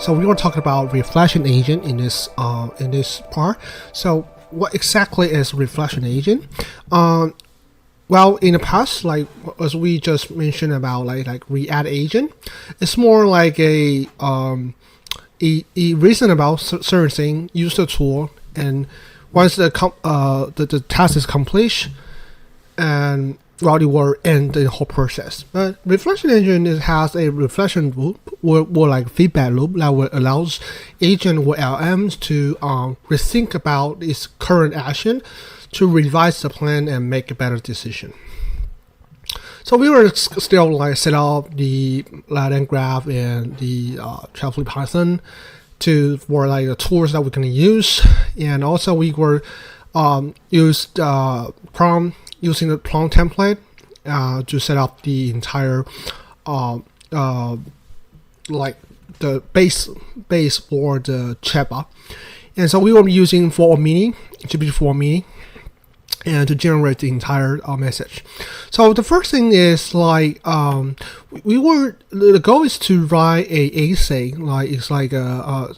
So we were talking about reflection agent in this part. So what exactly is reflection agent? Well, in the past, like as we just mentioned about like React agent, it's more like a reason about certain thing, use the tool, and once the task is complete, and well, it will end the whole process. But reflection engine has a reflection loop or like feedback loop that will allows agent or LMs to rethink about its current action, to revise the plan and make a better decision. So we were still like set up the LangGraph and the Travelly Python for like the tools that we're gonna use, and also we were using the prompt template to set up the entire like the base for the chatbot. And so we were using GPT-4 Mini, and to generate the entire message. So the first thing is like the goal is to write a essay, like it's like a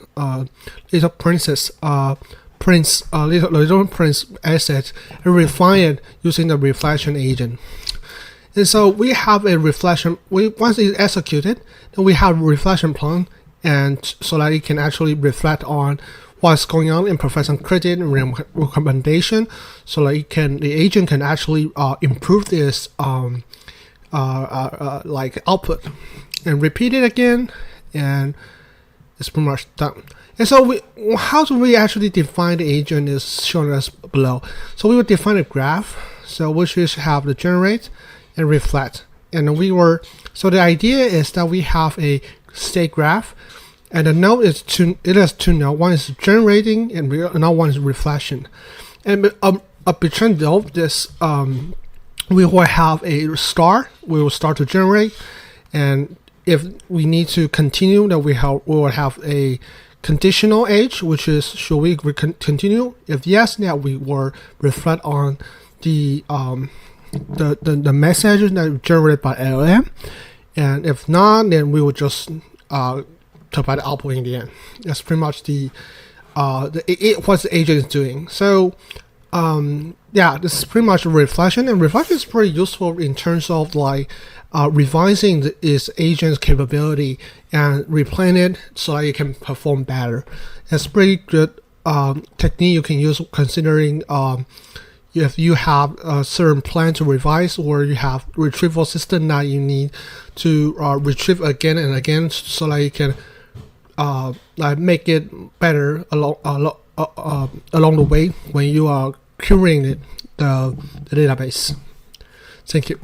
little princess little prince asset, and refine it using the reflection agent. And so we have a reflection. Once it's executed, then we have a reflection plan, and so that it can actually reflect on what's going on and provide some credit and recommendation, so that the agent can actually improve this like output, and repeat it again, and it's pretty much done. And so how do we actually define the agent is shown as below. So we will define a graph, so which is have the generate and reflect. And so the idea is that we have a state graph, and the node is it has two nodes. One is generating and another one is reflection. And between this we will have a star. We will start to generate, and if we need to continue, then we will have a conditional age, which is should we continue? If yes, then we will reflect on the messages that are generated by LLM, and if not, then we will just provide the output in the end. That's pretty much what the agent is doing. So yeah, this is pretty much a reflection, and reflection is pretty useful in terms of like revising its agent's capability and replan it so that it can perform better. It's pretty good technique you can use considering if you have a certain plan to revise, or you have retrieval system that you need to retrieve again and again, so that you can like make it better along the way when you are querying the database. Thank you.